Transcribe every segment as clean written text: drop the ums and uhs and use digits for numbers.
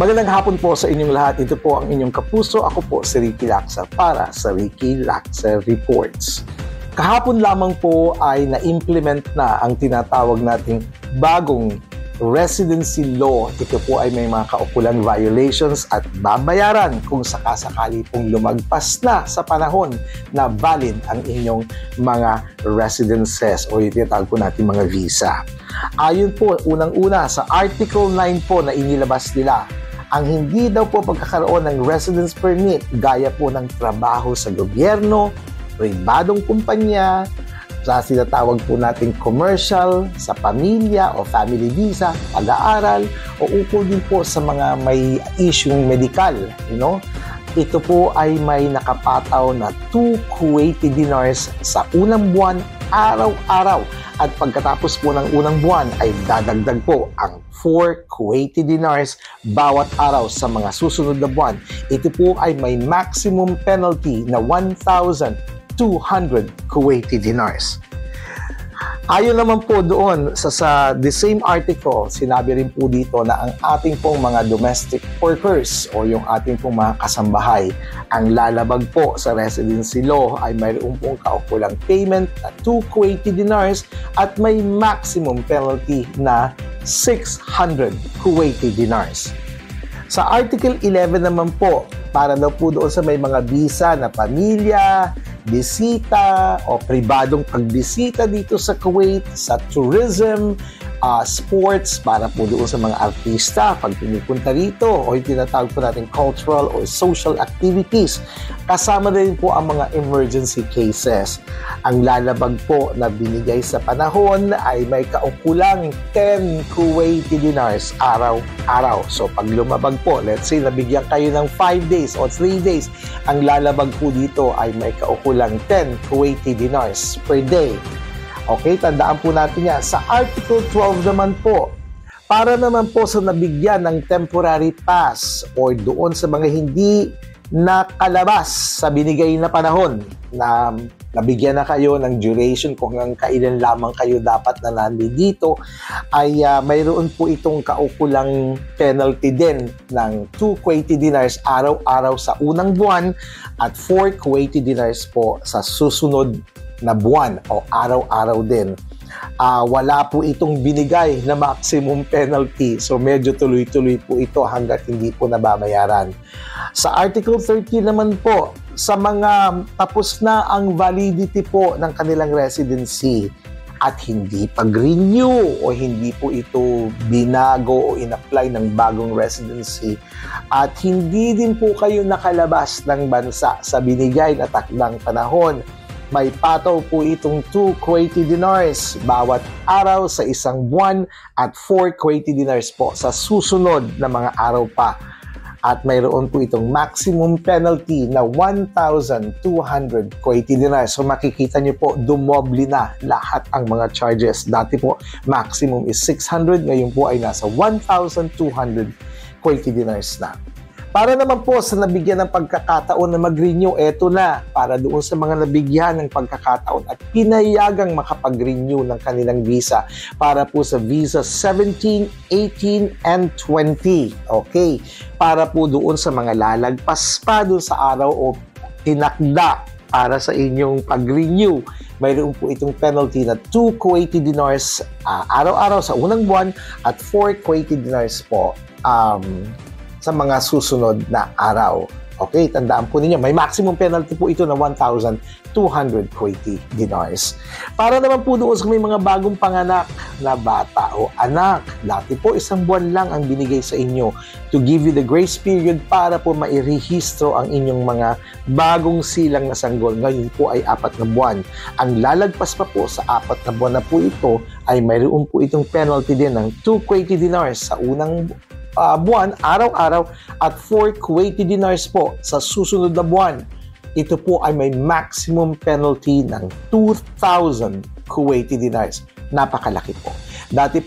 Magandang hapon po sa inyong lahat. Ito po ang inyong kapuso. Ako po si Ricky Lacsa para sa Ricky Lacsa Reports. Kahapon lamang po ay na-implement na ang tinatawag nating bagong residency law. Ito po ay may mga kaukulang violations at babayaran kung sakasakali pong lumagpas na sa panahon na valid ang inyong mga residences o yung tinatawag po natin mga visa. Ayon po, unang-una sa Article 9 po na inilabas nila, ang hindi daw po pagkakaroon ng residence permit gaya po ng trabaho sa gobyerno, pribadong kumpanya, sa sinatawag po nating commercial, sa pamilya o family visa, pag-aaral, o ukol din po sa mga may isyung medical. Ito po ay may nakapataw na 2 Kuwaiti dinars sa unang buwan, araw-araw. At pagkatapos po ng unang buwan ay dadagdag po ang 4 Kuwaiti dinars bawat araw sa mga susunod na buwan. Ito po ay may maximum penalty na 1,200 Kuwaiti dinars. Ayon naman po doon sa the same article, sinabi rin po dito na ang ating pong mga domestic workers o yung ating pong mga kasambahay, ang lalabag po sa residency law ay mayroon pong kaukulang payment na 2 Kuwaiti dinars at may maximum penalty na 600 Kuwaiti dinars. Sa Article 11 naman po, para daw po doon sa may mga visa na pamilya, bisita o pribadong pagbisita dito sa Kuwait, sa tourism, sports, para po doon sa mga artista pag pumupunta rito o yung tinatawag po natin cultural or social activities. Kasama rin po ang mga emergency cases. Ang lalabag po na binigay sa panahon ay may kaukulang 10 Kuwaiti dinars araw-araw. So pag lumabag po, let's say nabigyan kayo ng 5 days o 3 days, ang lalabag po dito ay may kaukulang 10 Kuwaiti dinars per day. Okay, tandaan po natin yan. Sa Article 12 naman po, para naman po sa nabigyan ng temporary pass o doon sa mga hindi nakalabas sa binigay na panahon na nabigyan na kayo ng duration kung hanggang kailan lamang kayo dapat na nandito, ay mayroon po itong kaukulang penalty din ng 2 Kuwaiti dinars araw-araw sa unang buwan at 4 Kuwaiti dinars po sa susunod na buwan o araw-araw din. Wala po itong binigay na maximum penalty. So medyo tuloy-tuloy po ito hanggat hindi po nababayaran. Sa Article 13 naman po, sa mga tapos na ang validity po ng kanilang residency at hindi pag-renew o hindi po ito binago o in-apply ng bagong residency at hindi din po kayo nakalabas ng bansa sa binigay na takdang panahon, may pataw po itong 2 Kuwaiti dinars bawat araw sa isang buwan at 4 Kuwaiti dinars po sa susunod na mga araw pa. At mayroon po itong maximum penalty na 1,200 Kuwaiti dinars. So makikita nyo po, dumoble na lahat ang mga charges. Dati po, maximum is 600. Ngayon po ay nasa 1,200 Kuwaiti dinars na. Para naman po sa nabigyan ng pagkakataon na mag-renew, eto na. Para doon sa mga nabigyan ng pagkakataon at pinayagang makapag-renew ng kanilang visa para po sa visa 17, 18, and 20. Okay. Para po doon sa mga lalagpas pa doon sa araw o tinakda para sa inyong pag-renew, mayroon po itong penalty na 2 Kuwaiti dinars araw-araw sa unang buwan at 4 Kuwaiti dinars po sa mga susunod na araw. Okay, tandaan po ninyo, may maximum penalty po ito na 1,200 Kuwaiti dinars. Para naman po doon sa may mga bagong panganak na bata o anak, dati po 1 buwan lang ang binigay sa inyo to give you the grace period para po mairehistro ang inyong mga bagong silang na sanggol. Ngayon po ay 4 na buwan. Ang lalagpas pa po sa 4 na buwan na po ito ay mayroon po itong penalty din ng 2 Kuwaiti dinars sa unang buwan, araw-araw at 4 Kuwaiti dinars po sa susunod na buwan. Ito po ay may maximum penalty ng 2,000 Kuwaiti dinars. Napakalaki po. Dati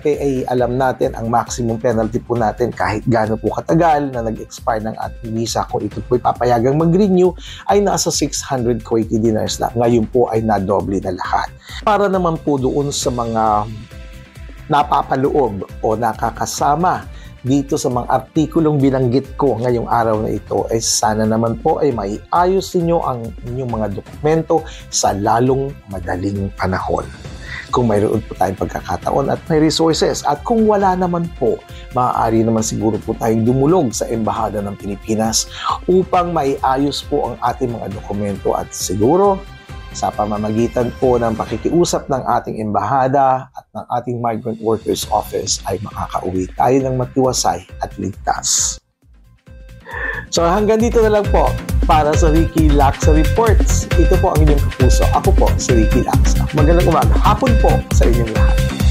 ay alam natin ang maximum penalty po natin kahit gaano po katagal na nag-expire ng ating visa, kung ito po papayagang mag-renew, ay nasa 600 Kuwaiti dinars na. Ngayon po ay nadoble na lahat. Para naman po doon sa mga napapaloob o nakakasama dito sa mga artikulong binanggit ko ngayong araw na ito ay sana naman po ay maiayos ninyo ang inyong mga dokumento sa lalong madaling panahon. Kung mayroon po tayong pagkakataon at may resources. At kung wala naman po, maaari naman siguro po tayong dumulog sa Embahada ng Pilipinas upang maiayos po ang ating mga dokumento at siguro sa pamamagitan po ng pakikiusap ng ating embahada at ng ating Migrant Workers Office ay makakauwi tayo ng matiwasay at ligtas. So hanggang dito na lang po para sa Ricky Lacsa Reports. Ito po ang inyong kapuso. Ako po si Ricky Lacsa. Magandang umaga. Hapon po sa inyong lahat.